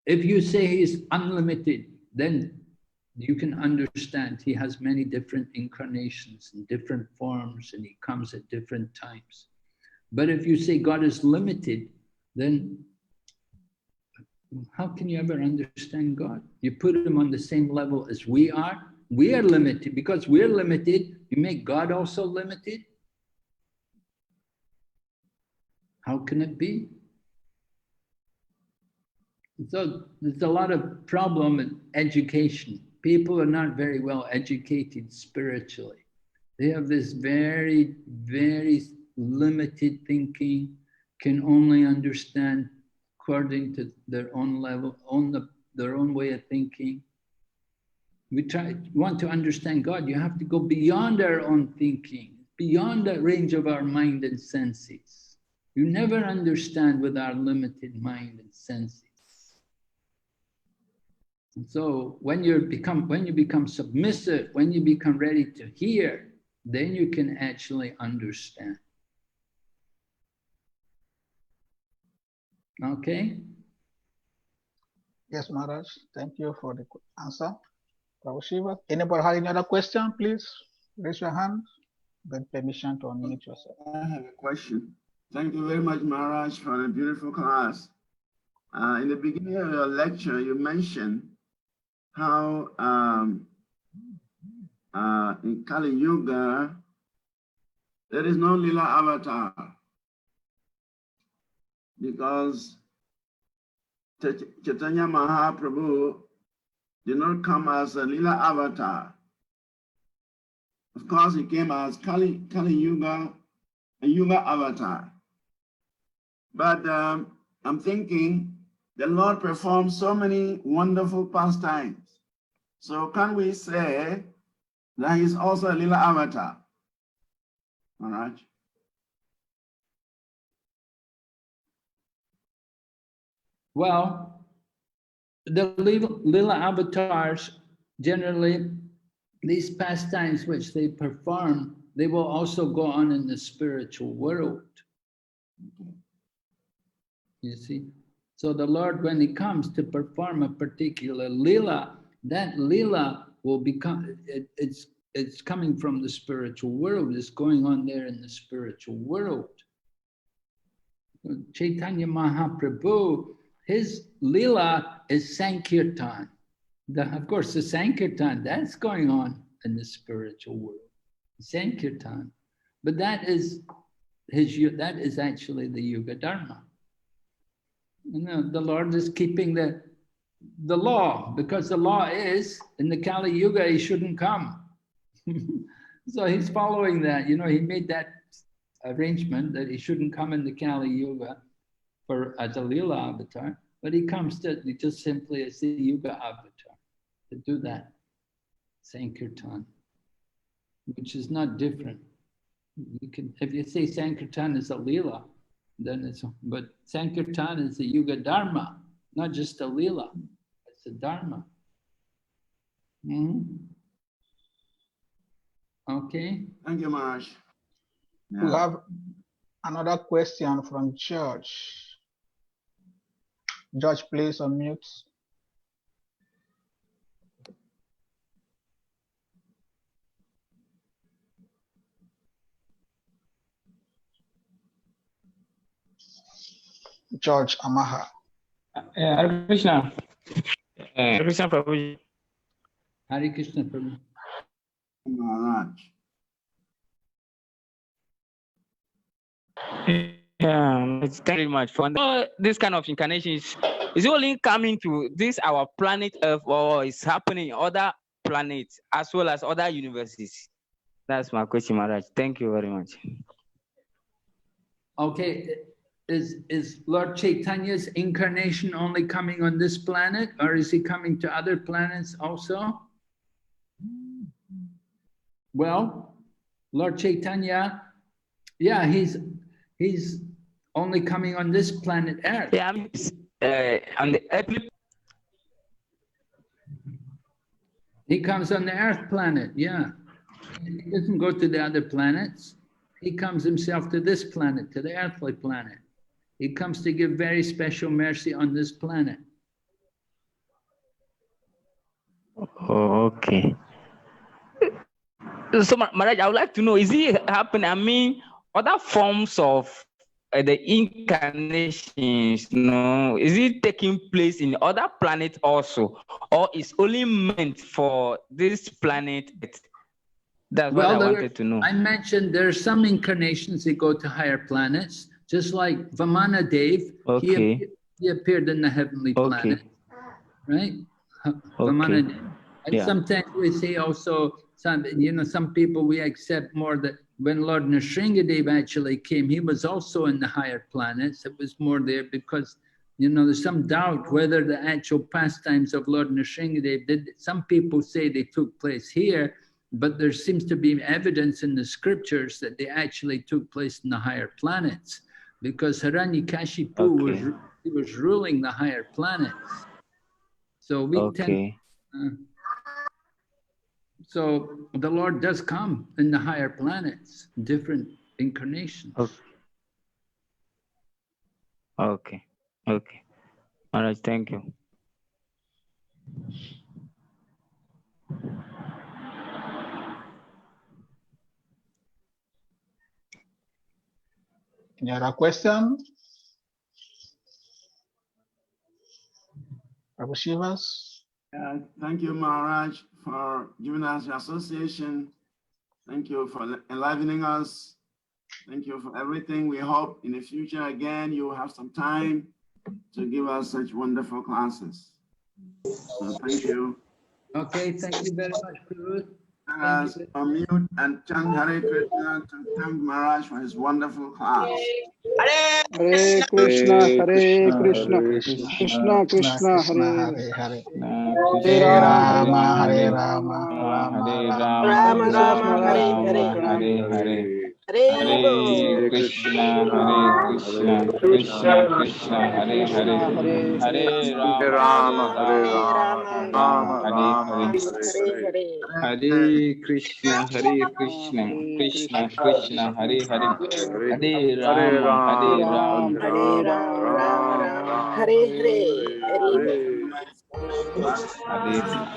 If you say he's unlimited, then you can understand he has many different incarnations and different forms, and he comes at different times. But if you say God is limited, then how can you ever understand God? You put him on the same level as we are. We are limited. Because we're limited, you make God also limited? How can it be? So there's a lot of problem in education. People are not very well educated spiritually. They have this very, very limited thinking, can only understand according to their own level, their own way of thinking. We want to understand God, you have to go beyond our own thinking, beyond the range of our mind and senses. You never understand with our limited mind and senses. And so when you become submissive, when you become ready to hear, then you can actually understand. Okay? Yes, Maharaj. Thank you for the answer. Prabhu Shiva. Anybody have any other question? Please raise your hand. Get permission to unmute yourself. I have a question. Thank you very much, Maharaj, for the beautiful class. In the beginning of your lecture, you mentioned how in Kali Yuga, there is no Lila avatar, because Chaitanya Mahaprabhu did not come as a Lila avatar. Of course, he came as Kali Yuga, a Yuga avatar. But I'm thinking the Lord performed so many wonderful pastimes. So can we say that he's also a Lila avatar? Maharaj? Well, the Lila avatars, generally, these pastimes which they perform, they will also go on in the spiritual world. You see? So the Lord, when he comes to perform a particular Lila, that Lila will become, it's coming from the spiritual world, it's going on there in the spiritual world. Chaitanya Mahaprabhu, his Lila is Sankirtan. Of course, the Sankirtan, that's going on in the spiritual world. Sankirtan. But that is actually the Yuga Dharma. You know, the Lord is keeping the law, because the law is, in the Kali Yuga, he shouldn't come. So he's following that. You know, he made that arrangement that he shouldn't come in the Kali Yuga as a Lila avatar, but he comes to just simply as the Yuga avatar to do that Sankirtan, which is not different. You can, if you say Sankirtan is a Lila, then it's, but Sankirtan is the Yuga Dharma, not just a Lila, it's a Dharma. Okay. Thank you, Maharaj. Yeah. We have another question from George. George, please unmute. George Amaha. Hare Krishna. Hare Krishna Prabhuji. Hare Krishna Prabhu. Maharaj. Yeah, thank you very much for this kind of incarnations. Is it only coming to this our planet Earth, or is happening in other planets as well as other universes? That's my question, Maharaj. Thank you very much. Okay, is Lord Chaitanya's incarnation only coming on this planet, or is he coming to other planets also? Well, Lord Chaitanya, yeah, he's only coming on this planet Earth. Yeah, on the Earth. He comes on the Earth planet, yeah. He doesn't go to the other planets. He comes himself to this planet, to the earthly planet. He comes to give very special mercy on this planet. Oh, okay. So, Maharaj, I would like to know, is it happening? I mean, other forms of the incarnations, is it taking place in other planets also, or is only meant for this planet? That's what I wanted to know. I mentioned there are some incarnations that go to higher planets, just like Vamana Dev. Okay. He appeared in the heavenly planet, right? Vamana Dev. And yeah. Sometimes we say also, some people we accept more that when Lord Nrsingadev actually came, he was also in the higher planets. It was more there because, there's some doubt whether the actual pastimes of Lord Nrsingadev did. Some people say they took place here, but there seems to be evidence in the scriptures that they actually took place in the higher planets, because Hiranyakashipu was ruling the higher planets. So we tend. So the Lord does come in the higher planets, different incarnations. Okay. All right, thank you. Any other question? Prabhu Shivas? Thank you, Maharaj, for giving us your association. Thank you for enlivening us. Thank you for everything. We hope in the future, again, you will have some time to give us such wonderful classes. So thank you. Okay, thank you very much, Prabhu. Let us unmute and chant Hare Krishna to thank Maharaj for his wonderful class. Hare Krishna, Hare Krishna, Krishna Krishna, Hare Hare. Hare Rama, Hare Rama, Rama Rama, Hare Hare. Hare Krishna, Krishna Krishna, Hare Hare, Hare Rama, Hare Rama, Hare Krishna, Krishna Krishna, Hare Hare, Hare Rama, Hare Hare